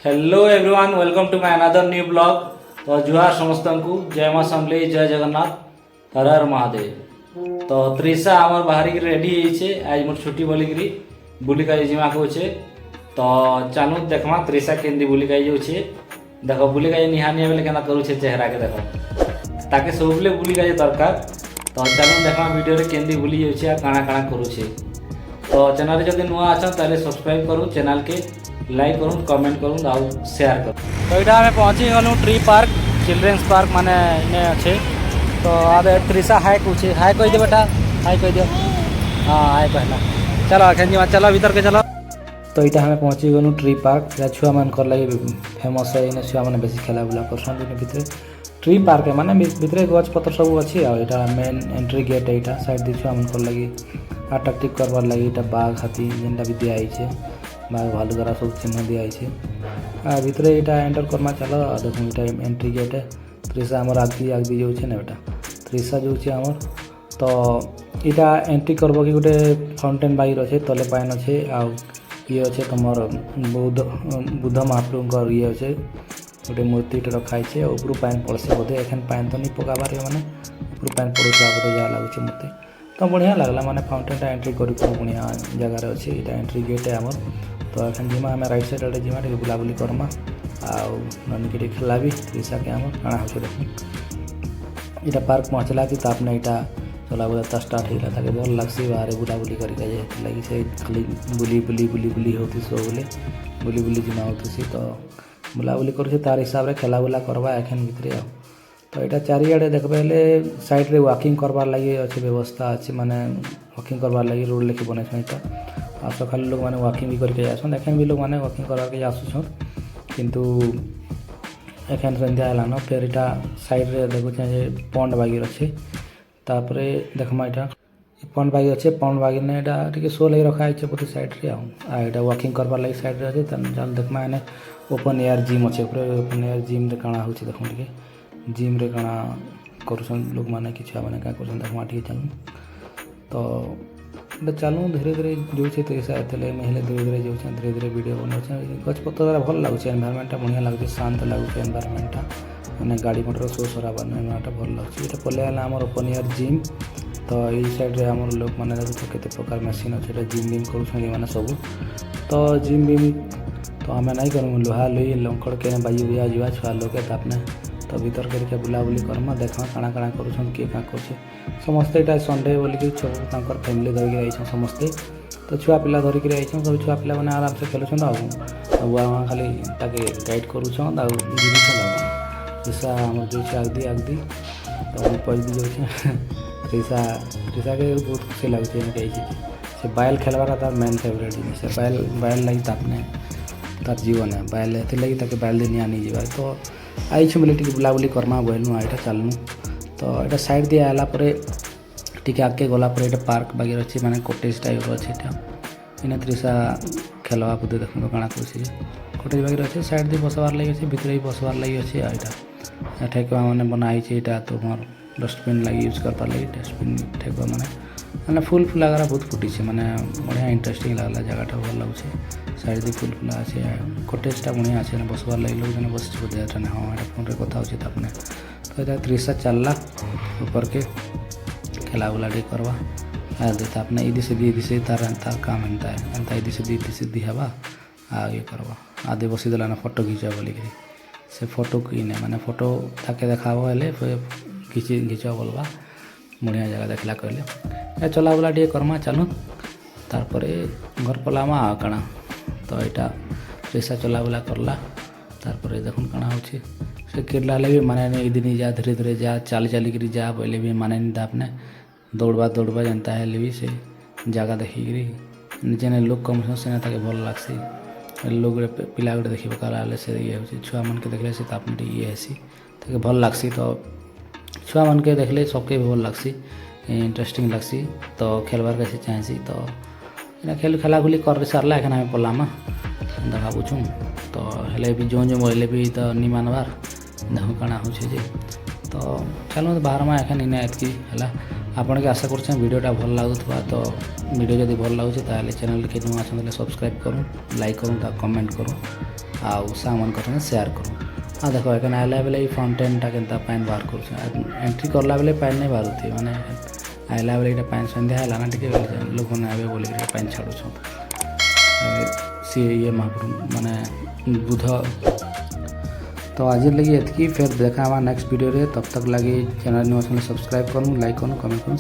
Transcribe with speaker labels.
Speaker 1: Hello everyone, welcome to my another new blog. तो जुहार समस्त को जय माँ समले जय जगन्नाथ हर हर महादेव। तो त्रिशा आमर बाहर रेडी होइछे आज मोर छुट्टी बोलिकी बुलिका जिमा कहे। तो चालू देखमा त्रिशा केंदी बुलिका जाऊे। देख बुलिका निहानी बेले केना करूछे चेहरा के देख ताके सबले बुलिका दरकार। तो चालू देखमा वीडियो रे केंदी बुली जाऊे काଣା काଣା करूछे। तो चैनल जब नुआ अच्छा ताले सब्सक्राइब करूँ, चैनल के लाइक करूँ, कमेंट करूँ और शेयर करूँ। तो यहाँ आम पहुँची गलु ट्री पार्क, चिल्ड्रेन्स पार्क माने इन्हें अच्छे। तो अब त्रिशा हाय पूछे, हाय कह दे बेटा, हाय कह दियो। हाँ हाय कहला। चलो अखन चलो भीतर के चलो। तो यहाँ हमें पहुँची गलु ट्री पार्क। छुआ मान लगे फेमस है, इन छुआ मैंने बेसी खेला बुला कर भितर ट्री पार्क है माने भितर गछ पत्र सब अच्छी। आटा मेन एंट्री गेट है, यहाँ साइड दी छुआ मान लगे अट्राक्टिव करवार लगे यहाँ बाघ हाथी जेनटा भी दिखाई बाघ भालुगरा सब चिन्ह दिखाई। भितर यहाँ एंटर करमा चलो। देखो यहाँ एंट्री गेट है। त्रिशा आमर आगदी आगदी जाऊे ना बेटा, त्रिशा जाऊे आमर। तो यहाँ एंट्री करब कि गोटे फाउंटेन बाइर अच्छे, तले पान अच्छे ये अच्छे तुम बुद्ध महाप्रभुर ये अच्छे गोटे मूर्ति रखाई। ऊपर पान पड़से बोधे एखन पान तो नहीं पकाबार मैंने ऊपर पान पड़ा बोधे जहाँ लगुच मूर्ति। तो बढ़िया लगला माने फाउंटेन एंट्री कर बढ़िया जगार अच्छे। यहाँ एंट्री गेट है आमर। तो एखन जीमा आम राइट साइड आड़े जीमा बुलाबुली करमा आनिक खेला भी त्रिशा के आम काଣା हो देख। यहाँ पार्क पहुँचला कि आपने यहाँ चला बुला स्टार्ट होगा ताकि भल लग्सी बाहर बुलाबुली करके लगी से खाली बुली बुली बुली बुली होती सब बोले बुली बुली जिमा होती। तो बुलाबुली कर तार हिसाब से खेला बुला करवा एखन भितर। तो यहाँ चारिआडे देखबे साइड रे वॉकिंग करवार लगे अच्छे व्यवस्था अच्छे, माने वॉकिंग करवार लगे रोड लेके बने। आ सकाल लोग मैंने वॉकिंग भी करके जासन, एखन भी लोग मैंने वॉकिंग करके आसुन किंतु एखन संध्या है फिर यहाँ साइड रे देखुचे पंड बागिर अच्छे। तापर देखमा यहाँ पंड बागिर अच्छे, पंड बागिर ने यहाँ टी शो लगे रखा है बोधे साइड रे यहाँ वॉकिंग करवार लगे साइड रे अच्छे। देखमा एने ओपन एयर जिम अच्छे, ओपन एयर जिम रे काଣା होचे देखो टे जिम रे काଣା करुछन लोग माने कि छुआ माने का करुछन देखमा टी चलू। तो चलू धीरे धीरे जाऊे त्रिशा एतले महिला धीरे धीरे जाऊे धीरे धीरे वीडियो बनाऊे। गछपत्र द्वारा भल लगुच एनवायरमेंटा बढ़िया लगुच, शांत लगुच एनवायरमेंटा मैंने गाड़ी मोटर शो सराबा एनवायरमेंटा भल लगुच। ये पलैला आम ओपन एयर जिम। तो ये साइड रे आम लोक मैंने देखुच केते प्रकार मशीन अच्छे जिम बिम कर सब। तो जिम बिम तो आम नहीं करूँ लुहा लुई लंकड़ के बाजी बुझा जुआ छुआ लोग आपने। तो भीतर करके बुलाबुली करमा देखा काଣା काଣା करुछन किए क्या कर समस्ते। यहाँ संडे बोलिकी सब फैमिली धरिक आई समस्ते। तो छुआ पिला धरिक आई सब छुआ पिला मैंने आराम से खेलुन बुआ खाली ताके गाइड करुछन त्रिशा आम जो आगदी आगदी। तो पदी जाऊे त्रिशा त्रिशा के बहुत खुशी लगे से बैल खेलवार तार मेन फेवरेट जिन से बैल लगी तापने तार जीवन है बैल ये लगी ताके बैल दिन नहीं जाए। तो आई बोले टी बुलाबुली करमा बहलु यहाँ चलनु। तो यहाँ साइड दिए आला टी आगे गलापर ये पार्क वगैरह अच्छे माने कटेज टाइप अच्छे। इन त्रिशा खेलवा बुद्धि देखो काଣା करुचे कटेज वगैरह अच्छे साइड दी बसबार लगे अच्छे, भितर भी बसबार लगे अच्छे। यहाँ ठेकुआ मैंने बनाई यहाँ तुम डस्टबिन लगे यूज करवार लगे डस्टबिन ठेकुआ मैंने फुल फुल आगरा बहुत फुटी मैंने बढ़िया इंटरेस्टिंग लगला जगह भल लगुचे। साइड दी फुल फुला अच्छे कटेजटा बढ़िया अच्छे बसबार लगे लोग जन बस हाँ फोन रे कथा होचे अपने। तो यहाँ त्रिशा चलला ऊपर के खेला बुला टी करवा देता अपने इदी से तार काम एंता है एंता इदी सीधी हवा ये करवा आदे बसी देला ना फोटो खींचा बोलिकी से फोटो किने माने फोटो ताके देखा हेले घिच बोलवा बढ़िया जगह देखला कहले चला बुला टी करमा चलू। तार घर पलामा काଣା। तो यहाँ त्रिशा चला बुला करला तार देखुन काଣା होचे से किरला भी माने इदिन जा धीरे धीरे जा चाल चालिक जा बोले भी माने आपने दौड़वा जनता है भी से जगह देखिकी जेने लोग कम से भल लगसी लोग पिला गोटे देख पकाले से ये हो छुआ मन के देखले से आपने ये हेसी ताकि भल लगसी। तो छुआ मन के देखले सबके भी भल लगसी इंटरेस्टिंग लगसी। तो खेलबार कैसे चाहेसी। तो इना खेला खुली कर सारला एखन हमें पलामा देखा पूछूँ। तो हेले भी जो बोले भी तो नहीं मानबार देखो काଣା हो। तो चलो बाहर में एखन इना एतकी है आपन के आशा कर वीडियोटा भल लगुवा। तो वीडियो जब भल लगुच चैनल के नुआ सब्सक्राइब करूँ, लाइक करूँ, कमेंट करूँ। आउ सामनकर संगे सेयार करूँ। हाँ देख एखन आइला बेले फाउंटेनटा केन्ता पानी बाहर कर एंट्री करला बेले पानी नहीं बाहर माने आइला बेले ये पानी सन्ध्या है ना टे लोक मैंने आवे बोल पानी छाड़ू सी ये महाप्रभु माने बुध तो आज लगी एतकी फिर देखा नेक्स्ट वीडियो रे तब तक लगी चैनल सब्सक्राइब करूँ लाइक करूँ कमेंट करूँ।